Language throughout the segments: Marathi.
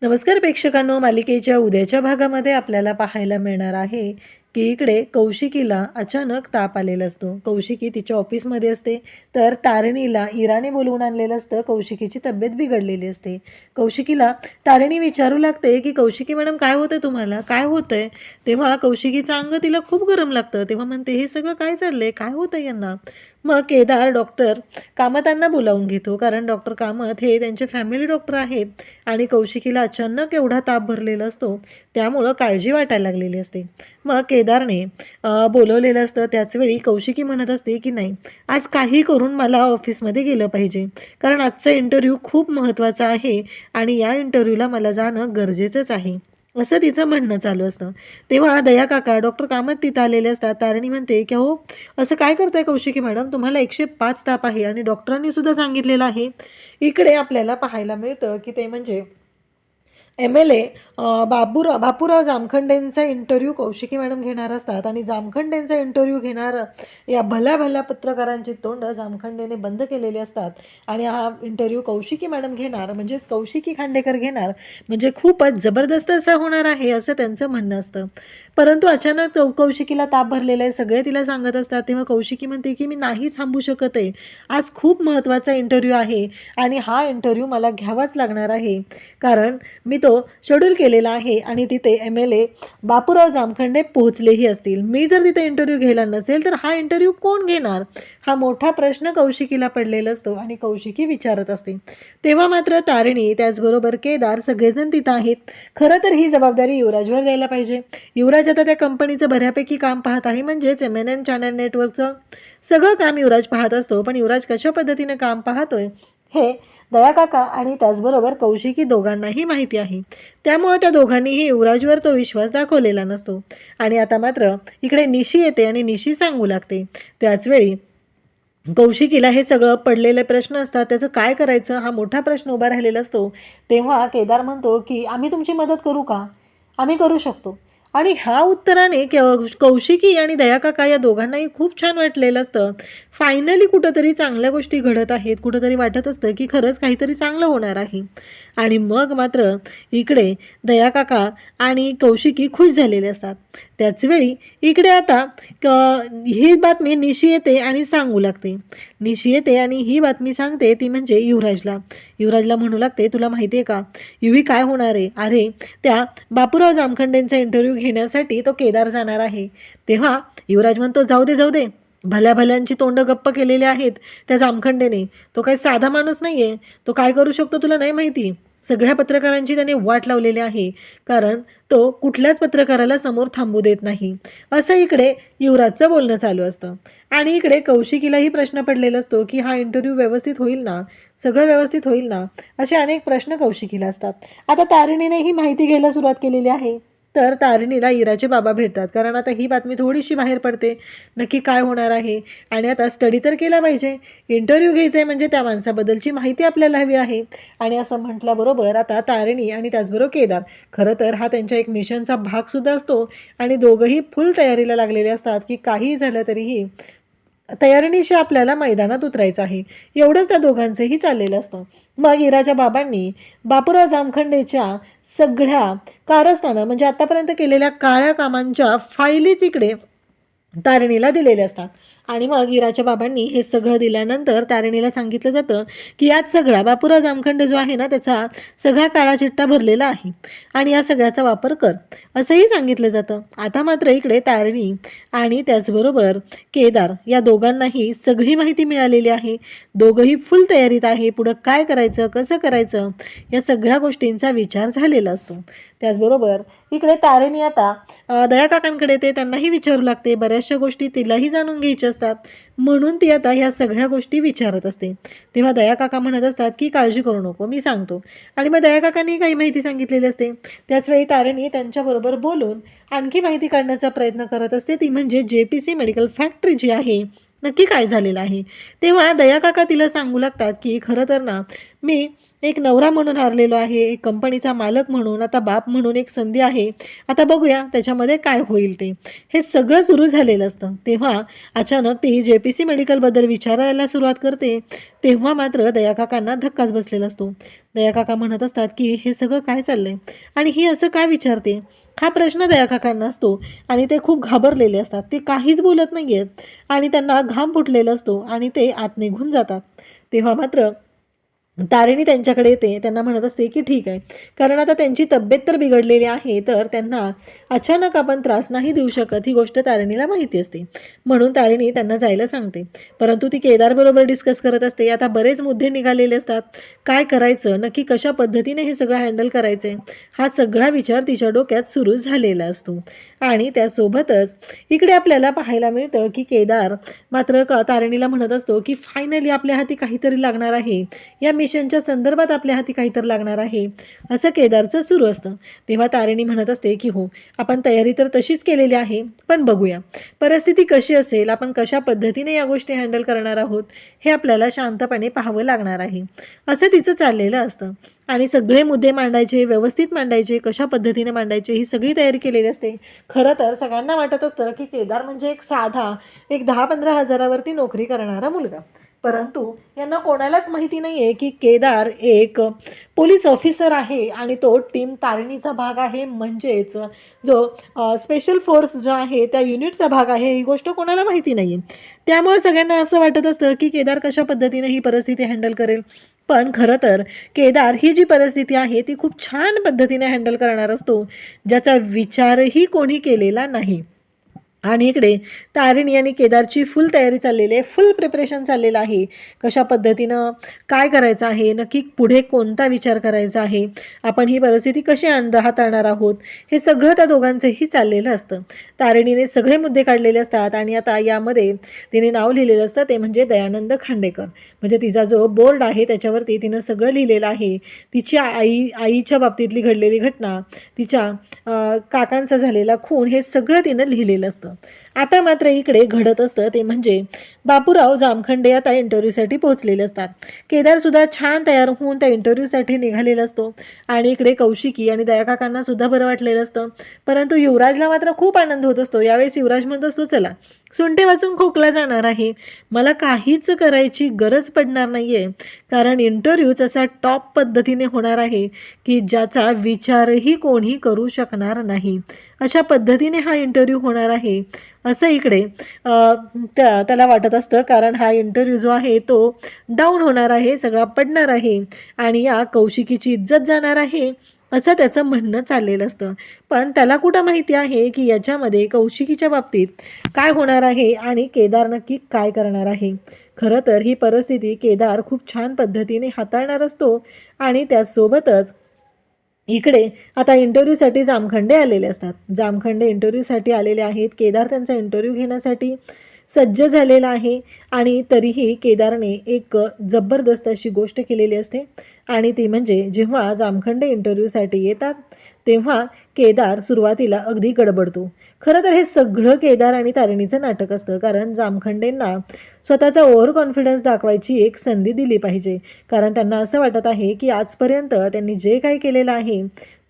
नमस्कार प्रेक्षकांनो, मालिकेच्या उद्याच्या भागामध्ये आपल्याला पाहायला मिळणार आहे की इकडे कौशिकीला अचानक ताप आलेला असतो. कौशिकी तिच्या ऑफिसमध्ये असते, तर तारिणीला इराने बोलवून आणलेलं असतं. कौशिकीची तब्येत बिघडलेली असते. कौशिकीला तारिणी विचारू लागते की कौशिकी मॅडम, काय होतंय तुम्हाला, काय होतंय? तेव्हा कौशिकीचं अंग तिला खूप गरम लागतं. तेव्हा म्हणते, हे सगळं काय चाललंय, काय होतंय यांना? मग केदार डॉक्टर कामतांना बोलावून घेतो, कारण डॉक्टर कामत हे त्यांचे फॅमिली डॉक्टर आहेत आणि कौशिकीला अचानक एवढा ताप भरलेला असतो, त्यामुळं काळजी वाटायला लागलेली असते. मग केदारने बोलवलेलं असतं. त्याचवेळी कौशिकी म्हणत असते की नाही, आज काही करून मला ऑफिसमध्ये गेलं पाहिजे, कारण आजचा इंटरव्ह्यू खूप महत्त्वाचा आहे आणि या इंटरव्ह्यूला मला जाणं गरजेचंच आहे, असं तिचं म्हणणं चालू असतं. तेव्हा दया काका डॉक्टर कामत तिथं आलेले असतात. तारिणी म्हणते की हो, असं काय करताय कौशिकी मॅडम, तुम्हाला 105 ताप आहे आणि डॉक्टरांनी सुद्धा सांगितलेलं आहे. इकडे आपल्याला पाहायला मिळतं की ते म्हणजे MLA बापूराव जामखंडेंचा इंटरव्ह्यू कौशिकी मॅडम घेणार असतात आणि जामखंडेंचा इंटरव्ह्यू घेणार या भल्या भल्या पत्रकारांची तोंड जामखंडेने बंद केलेली असतात आणि हा इंटरव्ह्यू कौशिकी मॅडम घेणार, म्हणजेच कौशिकी खांडेकर घेणार, म्हणजे खूपच जबरदस्त असा होणार आहे, असं त्यांचं म्हणणं असतं. परंतु अचानक कौशिकीला ताप भरलेला आहे, सगळे तिला सांगत असतात. तेव्हा कौशिकी म्हणते की मी नाही थांबू शकत आहे, आज खूप महत्त्वाचा इंटरव्ह्यू आहे आणि हा इंटरव्ह्यू मला घ्यावाच लागणार आहे, कारण मी तो शेड्यूल केलेला आहे आणि तिथे MLA बापूराव जामखंडे पोहोचलेही असतील. मी जर तिथे इंटरव्ह्यू घ्यायला नसेल तर हा इंटरव्ह्यू कोण घेणार, हा मोठा प्रश्न कौशिकीला पडलेला असतो आणि कौशिकी विचारत असते. तेव्हा मात्र तारिणी त्याचबरोबर केदार सगळेजण तिथं आहेत. खरं तर ही जबाबदारी युवराजवर द्यायला पाहिजे. युवराज आता त्या कंपनीचं बऱ्यापैकी काम पाहत आहे, म्हणजेच MNN चॅनल नेटवर्कचं सगळं काम युवराज पाहत असतो. पण युवराज कशा पद्धतीने काम पाहतोय हे दया काका आणि त्याचबरोबर कौशिकी दोघांनाही माहिती आहे. त्यामुळे त्या दोघांनीही युवराजवर तो विश्वास दाखवलेला नसतो. आणि आता मात्र इकडे निशी येते आणि निशी सांगू लागते. त्याचवेळी कौशिकीला हे सगळं पडलेले प्रश्न असतात, त्याचं काय करायचं हा मोठा प्रश्न उभा राहिलेला असतो. तेव्हा केदार म्हणतो की आम्ही तुमची मदत करू का? आम्ही करू शकतो. आणि ह्या उत्तराने कौशिकी आणि दया काका या दोघांनाही खूप छान वाटलेलं असतं. फायनली कुठंतरी चांगल्या गोष्टी घडत आहेत, कुठंतरी वाटत असतं की खरंच काहीतरी चांगलं होणार आहे. आणि मग मात्र इकडे दया काका आणि कौशिकी खुश झालेले असतात. त्याचवेळी इकडे आता ही बातमी निशी येते आणि सांगू लागते. निशी येते आणि ही बातमी सांगते ती म्हणजे युवराजला म्हणू लागते, तुला माहिती आहे का युवी काय होणार आहे? अरे, त्या बापूराव जामखंडेंचा इंटरव्ह्यू घेण्यासाठी तो केदार जाणार आहे. तेव्हा युवराज म्हणतो, जाऊ दे, भल्या भल्यांची तोंड गप्प केलेली आहेत त्या जामखंडेने. तो काही साधा माणूस नाही आहे. तो काय करू शकतो तुला नाही माहिती. सगळ्या पत्रकारांची त्याने वाट लावलेली आहे, कारण तो कुठल्याच पत्रकाराला समोर थांबू देत नाही, असं इकडे युवराजचं बोलणं चालू असतं. आणि इकडे कौशिकीलाही प्रश्न पडलेला असतो की हा इंटरव्ह्यू व्यवस्थित होईल ना, सगळं व्यवस्थित होईल ना, असे अनेक प्रश्न कौशिकीला असतात. आता तारिणीने ही माहिती घ्यायला सुरुवात केलेली आहे. तर तारिणीला इराचे बाबा भेटतात, कारण आता ही बातमी थोडीशी बाहेर पडते, नक्की काय होणार आहे. आणि आता स्टडी तर केला पाहिजे, इंटरव्ह्यू घ्यायचा आहे म्हणजे त्या माणसाबद्दलची माहिती आपल्याला हवी आहे. आणि असं म्हटल्याबरोबर आता तारिणी आणि त्याचबरोबर केदार, खरं तर हा त्यांच्या एक मिशनचा भागसुद्धा असतो आणि दोघंही फुल तयारीला लागलेले असतात की काही झालं तरीही तयारीनिशी आपल्याला मैदानात उतरायचं आहे, एवढंच त्या दोघांचंही चाललेलं असतं. मग इराच्या बाबांनी बापूराव जामखंडेच्या सगळ्या कारस्थानं म्हणजे आतापर्यंत केलेल्या काळ्या कामांच्या फाईलीच इकडे तारिणीला दिलेले असतात. आणि मग इराच्या बाबांनी हे सगळं दिल्यानंतर तारिणीला सांगितलं जातं की यात सगळा बापूराव जामखंडे जो आहे ना, त्याचा सगळा काळा चिट्टा भरलेला आहे आणि या सगळ्याचा वापर कर, असंही सांगितलं जातं. आता मात्र इकडे तारिणी आणि त्याचबरोबर केदार या दोघांनाही सगळी माहिती मिळालेली आहे. दोघंही फुल तयारीत आहे. पुढं काय करायचं, कसं करायचं, या सगळ्या गोष्टींचा विचार झालेला असतो. त्याचबरोबर इकडे तारिणी आता दया काकांकडे ते त्यांनाही विचारू लागते. बऱ्याचशा गोष्टी तिलाही जाणून घ्यायच्या असतात, म्हणून ती आता ह्या सगळ्या गोष्टी विचारत असते. तेव्हा दया काका म्हणत असतात की काळजी करू नको, मी सांगतो. आणि मग दया काकांनी काही माहिती सांगितलेली असते. त्याचवेळी तारिणी त्यांच्याबरोबर बोलून आणखी माहिती काढण्याचा प्रयत्न करत असते, ती म्हणजे JPC मेडिकल फॅक्टरी जी आहे नक्की काय झालेलं आहे. तेव्हा दया काका तिला सांगू लागतात की खरं तर ना, मी एक नवरा म्हणून हरलेलो आहे, एक कंपनीचा मालक म्हणून, आता बाप म्हणून एक संधी आहे. आता बघूया त्याच्यामध्ये काय होईल ते. हे सगळं सुरू झालेलं असतं. तेव्हा अचानक ती जे-पी-सी मेडिकलबद्दल विचारायला सुरुवात करते. तेव्हा मात्र दयाकाकांना धक्काच बसलेला असतो. दयाकाका म्हणत असतात की हे सगळं काय चाललंय आणि ही असं काय विचारते. हा प्रश्न दयाकाकांना असतो आणि ते खूप घाबरलेले असतात. ते काहीच बोलत नाही आहेत आणि त्यांना घाम फुटलेला असतो आणि ते आत निघून जातात. तेव्हा मात्र तारिणी त्यांच्याकडे येते. त्यांना म्हणत असते की ठीक आहे, कारण आता त्यांची तब्येत तर बिघडलेली आहे, तर त्यांना अचानक आपण त्रास नाही देऊ शकत ही गोष्ट तारिणीला माहिती असते. म्हणून तारिणी त्यांना जायला सांगते. परंतु ती केदारबरोबर डिस्कस करत असते. आता बरेच मुद्दे निघालेले असतात. काय करायचं, नक्की कशा पद्धतीने हे सगळं हँडल करायचं आहे, हा सगळा विचार तिच्या डोक्यात सुरू झालेला असतो. आणि त्यासोबतच इकडे आपल्याला पाहायला मिळतं की केदार मात्र तारिणीला म्हणत असतो की फायनली आपल्या हाती काहीतरी लागणार आहे, या मिशनच्या संदर्भात आपल्या हाती काहीतरी लागणार आहे, असं केदारचं सुरू असतं. तेव्हा तारिणी म्हणत असते की हो, आपण तयारी तर तशीच केलेली आहे, पण बघूया परिस्थिती कशी असेल, आपण कशा पद्धतीने या गोष्टी हँडल करणार आहोत, हे आपल्याला शांतपणे पाहावं लागणार आहे, असं तिचं चाललेलं असतं. आणि सगळे मुद्दे मांडायचे, व्यवस्थित मांडायचे, कशा पद्धतीने मांडायचे, ही सगळी तयारी केलेली असते. खरं तर सगळ्यांना वाटत असतं की केदार म्हणजे एक साधा, एक 10-15 हजारावरती नोकरी करणारा मुलगा. परंतु यांना कोणालाच माहिती नाही आहे की केदार एक पोलीस ऑफिसर आहे आणि तो टीम तारिणीचा भाग आहे, म्हणजेच जो स्पेशल फोर्स जो आहे त्या युनिटचा भाग आहे. ही गोष्ट कोणाला माहिती नाही आहे. त्यामुळे सगळ्यांना असं वाटत असतं की केदार कशा पद्धतीने ही परिस्थिती हँडल करेल. पण खरं तर केदार ही जी परिस्थिती आहे ती खूप छान पद्धतीने हँडल करणार असतो, ज्याचा विचारही कोणी केलेला नाही. आणि इकडे तारिणी आणि केदारची फुल तयारी चाललेली आहे, फुल प्रिपरेशन चाललेलं आहे. कशा पद्धतीनं काय करायचं आहे, नक्की पुढे कोणता विचार करायचा आहे, आपण ही परिस्थिती कशी हाताळणार आहोत, हे सगळं त्या दोघांचंही चाललेलं असतं. तारिणीने सगळे मुद्दे काढलेले असतात आणि आता यामध्ये तिने नाव लिहिलेलं असतं, ते म्हणजे दयानंद खांडेकर. म्हणजे तिचा जो बोर्ड आहे त्याच्यावरती तिनं सगळं लिहिलेलं आहे. तिच्या आईच्या बाबतीतली घडलेली घटना, तिच्या काकांचा झालेला खून, हे सगळं तिनं लिहिलेलं असतं. आता मात्र इकडे घडत असतं ते म्हणजे बापूराव जामखंडे आता इंटरव्ह्यूसाठी पोहोचलेले असतात. केदारसुद्धा छान तयार होऊन त्या इंटरव्ह्यूसाठी निघालेला असतो आणि इकडे कौशिकी आणि दयाकाकांना सुद्धा बरं वाटलेलं असतं. परंतु युवराजला मात्र खूप आनंद होत असतो. यावेळेस युवराज म्हणत असतो, चला सुंटे वाचून खोकला जाणार आहे, मला काहीच करायची गरज पडणार नाही आहे, कारण इंटरव्ह्यूच असा टॉप पद्धतीने होणार आहे की ज्याचा विचारही कोणी करू शकणार नाही, अशा पद्धतीने हा इंटरव्ह्यू होणार आहे, असं इकडे त्याला वाटत असतं. कारण हा इंटरव्ह्यू जो आहे तो डाऊन होणार आहे, सगळा पडणार आहे आणि या कौशिकीची इज्जत जाणार आहे, असं त्याचं म्हणणं चाललेलं असतं. पण त्याला कुठं माहिती आहे की याच्यामध्ये कौशिकीच्या बाबतीत काय होणार आहे आणि केदार नक्की काय करणार आहे. खरं तर ही परिस्थिती केदार खूप छान पद्धतीने हाताळणार असतो आणि त्यासोबतच इकडे आता इंटरव्ह्यूसाठी जामखंडे आलेले असतात. जामखंडे इंटरव्ह्यूसाठी आलेले आहेत. केदार त्यांचा इंटरव्ह्यू घेण्यासाठी सज्ज झालेला आहे आणि तरीही केदारने एक जबरदस्त अशी गोष्ट केलेली असते आणि ती म्हणजे जेव्हा जामखंडे इंटरव्ह्यूसाठी येतात तेव्हा केदार सुरुवातीला अगदी गडबडतो. खरं तर हे सगळं केदार आणि तारिणीचं नाटक असतं, कारण जामखंडेंना स्वतःचा ओव्हर कॉन्फिडन्स दाखवायची एक संधी दिली पाहिजे. कारण त्यांना असं वाटत आहे की आजपर्यंत त्यांनी जे काही केलेलं आहे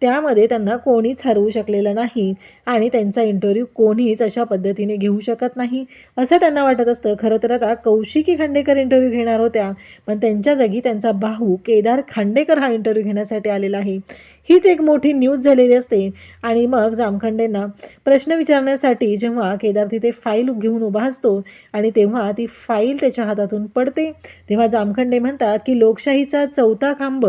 त्यामध्ये त्यांना कोणीच हरवू शकलेलं नाही आणि त्यांचा इंटरव्ह्यू कोणीच अशा पद्धतीने घेऊ शकत नाही, असं त्यांना वाटत असतं. खरं तर आता कौशिकी खांडेकर इंटरव्ह्यू घेणार होत्या, पण त्यांच्या जागी त्यांचा भाऊ केदार खांडेकर हा इंटरव्ह्यू घेण्यासाठी आलेला आहे. हीच एक मोठी न्यूज झालेली असते आणि मग जामखंडेंना प्रश्न विचारण्यासाठी जेव्हा केदार तिथे फाईल घेऊन उभा असतो आणि तेव्हा ती फाईल त्याच्या हातातून पडते, तेव्हा जामखंडे म्हणतात की लोकशाहीचा चौथा खांब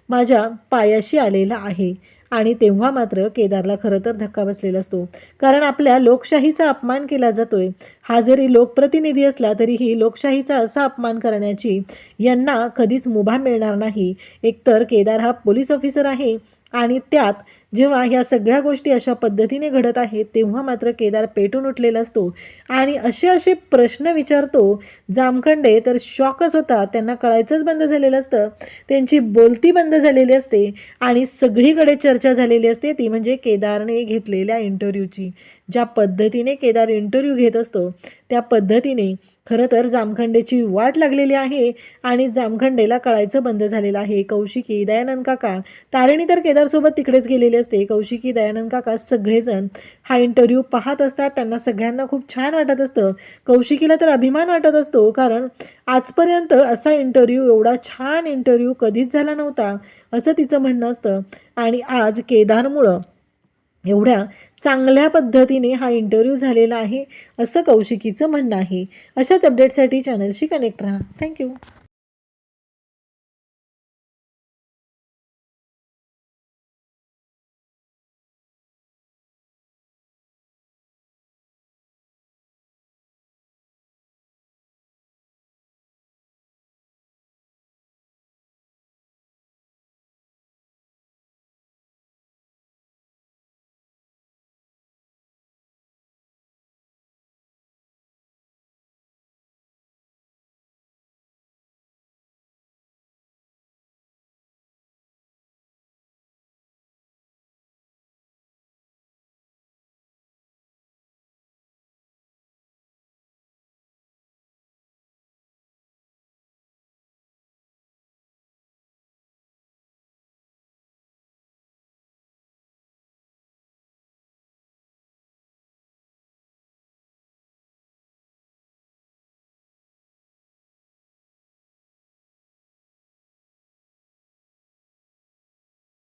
माझ्या पायाशी आलेला आहे. आणि तेव्हा मात्र केदारला खरं तर धक्का बसलेला असतो, कारण आपल्या लोकशाहीचा अपमान केला जातोय. हा जरी लोकप्रतिनिधी असला तरीही लोकशाहीचा असा अपमान करण्याची यांना कधीच मुभा मिळणार नाही. एकतर केदार हा पोलीस ऑफिसर आहे आणि त्यात जेव्हा ह्या सगळ्या गोष्टी अशा पद्धतीने घडत आहेत तेव्हा मात्र केदार पेटून उठलेला असतो आणि असे प्रश्न विचारतो. जामखंडे तर शॉकच होतात, त्यांना कळायचंच बंद झालेलं असतं, त्यांची बोलती बंद झालेली असते आणि सगळीकडे चर्चा झालेली असते ती म्हणजे केदारने घेतलेल्या इंटरव्ह्यूची. ज्या पद्धतीने केदार इंटरव्ह्यू घेत असतो त्या पद्धतीने खरं तर जामखंडेची वाट लागलेली आहे आणि जामखंडेला कळायचं बंद झालेलं आहे. कौशिकी, दयानंद काका, तारिणी तर केदारसोबत तिकडेच गेलेली असते. कौशिकी, दयानंद काका सगळेजण हा इंटरव्ह्यू पाहत असतात. त्यांना सगळ्यांना खूप छान वाटत असतं. कौशिकीला तर अभिमान वाटत असतो, कारण आजपर्यंत असा इंटरव्ह्यू, एवढा छान इंटरव्ह्यू कधीच झाला नव्हता, असं तिचं म्हणणं असतं. आणि आज केदारमुळं एवढ्या चांगल्या पद्धतीने हा इंटरव्ह्यू झालेला आहे, असं कौशिकीचं म्हणणं आहे. अशाच अपडेटसाठी चॅनलशी कनेक्ट राहा. थँक्यू.